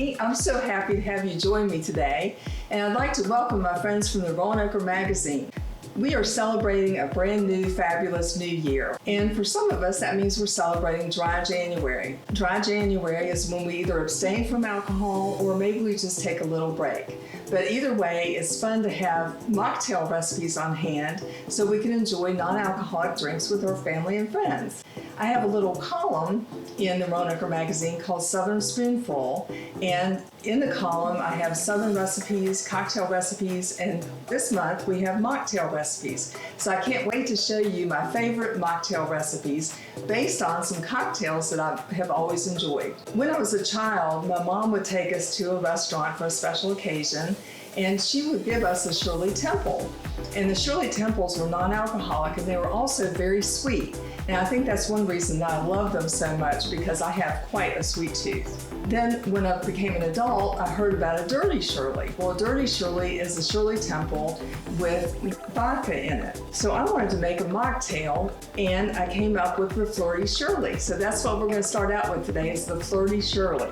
Becky. I'm so happy to have you join me today, and I'd like to welcome my friends from the Roanoker magazine. We are celebrating a brand new, fabulous new year. And for some of us, that means we're celebrating Dry January. Dry January is when we either abstain from alcohol or maybe we just take a little break. But either way, it's fun to have mocktail recipes on hand so we can enjoy non-alcoholic drinks with our family and friends. I have a little column in the Roanoker magazine called Southern Spoonful, and in the column I have Southern recipes, cocktail recipes, and this month we have mocktail recipes. So I can't wait to show you my favorite mocktail recipes based on some cocktails that I have always enjoyed. When I was a child, my mom would take us to a restaurant for a special occasion, and she would give us a Shirley Temple. And the Shirley Temples were non-alcoholic, and they were also very sweet. And I think that's one reason that I love them so much, because I have quite a sweet tooth. Then when I became an adult, I heard about a Dirty Shirley. Well, a Dirty Shirley is a Shirley Temple with vodka in it. So I wanted to make a mocktail, and I came up with the Flirty Shirley. So that's what we're going to start out with today, is the Flirty Shirley.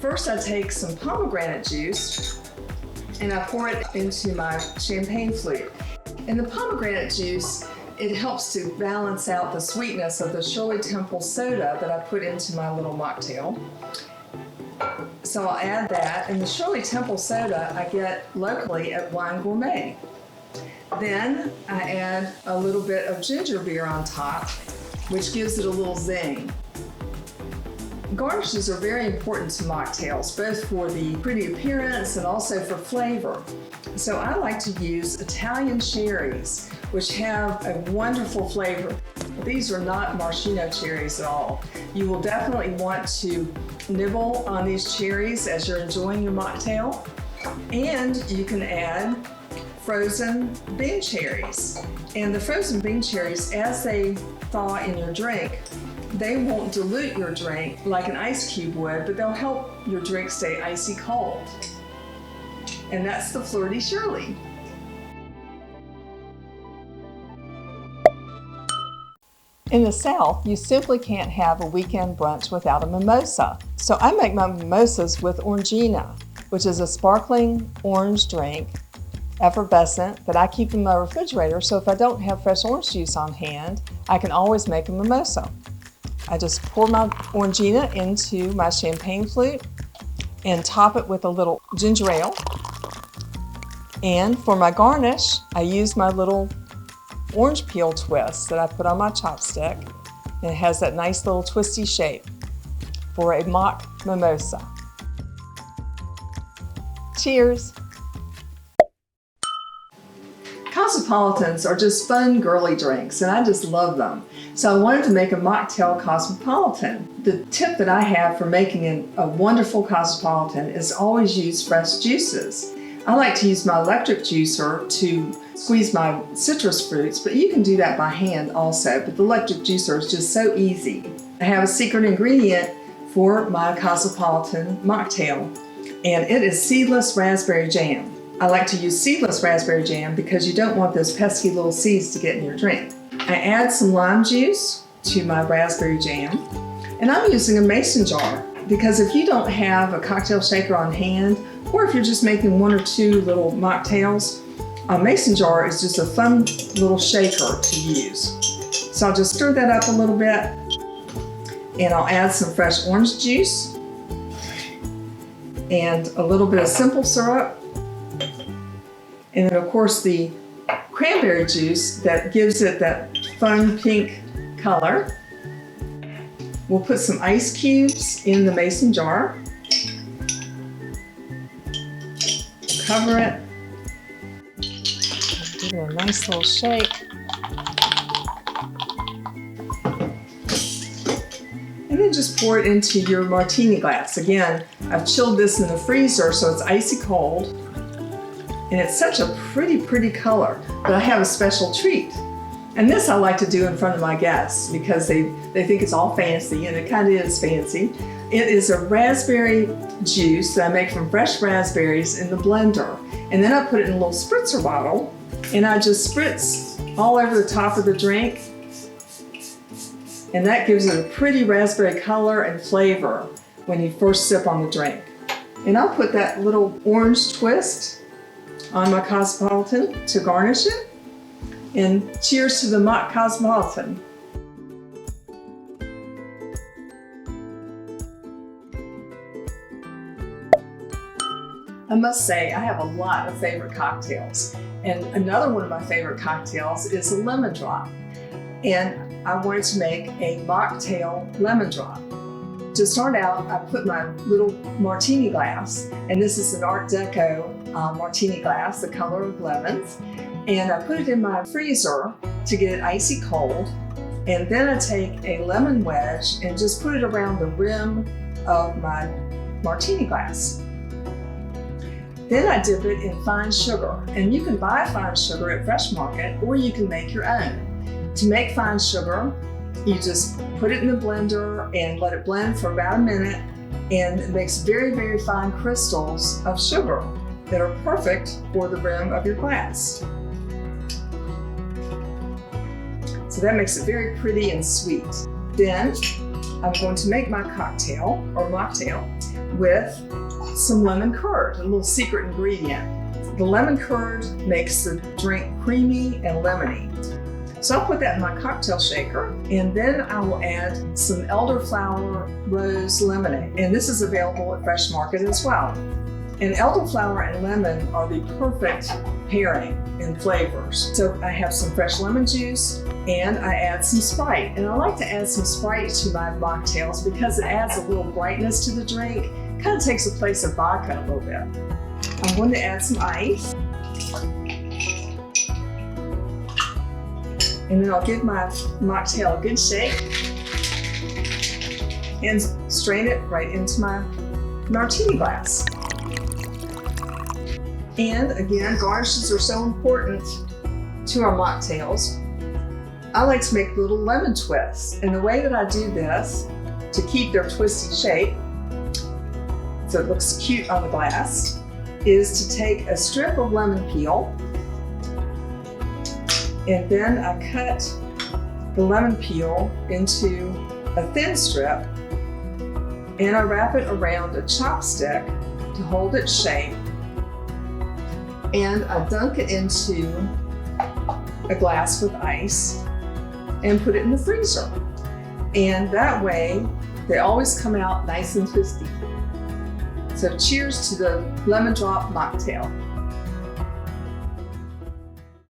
First, I take some pomegranate juice, and I pour it into my champagne flute. And the pomegranate juice, it helps to balance out the sweetness of the Shirley Temple soda that I put into my little mocktail. So I'll add that, and the Shirley Temple soda I get locally at Wine Gourmet. Then I add a little bit of ginger beer on top, which gives it a little zing. Garnishes are very important to mocktails, both for the pretty appearance and also for flavor. So I like to use Italian cherries, which have a wonderful flavor. These are not maraschino cherries at all. You will definitely want to nibble on these cherries as you're enjoying your mocktail. And you can add frozen bean cherries. And the frozen bean cherries, as they thaw in your drink, they won't dilute your drink like an ice cube would, but they'll help your drink stay icy cold. And that's the Flirty Shirley. In the South, you simply can't have a weekend brunch without a mimosa. So I make my mimosas with Orangina, which is a sparkling orange drink, effervescent, that I keep in my refrigerator, so if I don't have fresh orange juice on hand, I can always make a mimosa. I just pour my Orangina into my champagne flute and top it with a little ginger ale. And for my garnish, I use my little orange peel twist that I put on my chopstick, and it has that nice little twisty shape for a mock mimosa. Cheers! Cosmopolitans are just fun, girly drinks, and I just love them. So I wanted to make a mocktail cosmopolitan. The tip that I have for making a wonderful cosmopolitan is always use fresh juices. I like to use my electric juicer to squeeze my citrus fruits, but you can do that by hand also, but the electric juicer is just so easy. I have a secret ingredient for my cosmopolitan mocktail, and it is seedless raspberry jam. I like to use seedless raspberry jam because you don't want those pesky little seeds to get in your drink. I add some lime juice to my raspberry jam, and I'm using a mason jar because if you don't have a cocktail shaker on hand, or if you're just making one or two little mocktails, a mason jar is just a fun little shaker to use. So I'll just stir that up a little bit, and I'll add some fresh orange juice and a little bit of simple syrup, and then of course the cranberry juice that gives it that fun pink color. We'll put some ice cubes in the mason jar, cover it, give it a nice little shake, and then just pour it into your martini glass. Again, I've chilled this in the freezer so it's icy cold, and it's such a pretty color, but I have a special treat. And this I like to do in front of my guests because they think it's all fancy, and it kind of is fancy. It is a raspberry juice that I make from fresh raspberries in the blender. And then I put it in a little spritzer bottle, and I just spritz all over the top of the drink. And that gives it a pretty raspberry color and flavor when you first sip on the drink. And I'll put that little orange twist on my Cosmopolitan to garnish it. And cheers to the Mock Cosmopolitan. I must say, I have a lot of favorite cocktails. And another one of my favorite cocktails is a lemon drop. And I wanted to make a mocktail lemon drop. To start out, I put my little martini glass, and this is an Art Deco martini glass, the color of lemons. And I put it in my freezer to get it icy cold. And then I take a lemon wedge and just put it around the rim of my martini glass. Then I dip it in fine sugar, and you can buy fine sugar at Fresh Market, or you can make your own. To make fine sugar, you just put it in the blender and let it blend for about a minute, and it makes very, very fine crystals of sugar that are perfect for the rim of your glass. So that makes it very pretty and sweet. Then I'm going to make my cocktail or mocktail with some lemon curd, a little secret ingredient. The lemon curd makes the drink creamy and lemony. So I'll put that in my cocktail shaker, and then I will add some elderflower rose lemonade. And this is available at Fresh Market as well. And elderflower and lemon are the perfect pairing in flavors. So I have some fresh lemon juice, and I add some Sprite. And I like to add some Sprite to my mocktails because it adds a little brightness to the drink. Kind of takes the place of vodka a little bit. I'm going to add some ice. And then I'll give my mocktail a good shake and strain it right into my martini glass. And again, garnishes are so important to our mocktails. I like to make little lemon twists. And the way that I do this to keep their twisty shape so it looks cute on the glass is to take a strip of lemon peel, and then I cut the lemon peel into a thin strip, and I wrap it around a chopstick to hold its shape, and I dunk it into a glass with ice and put it in the freezer. And that way they always come out nice and twisty. So cheers to the lemon drop mocktail.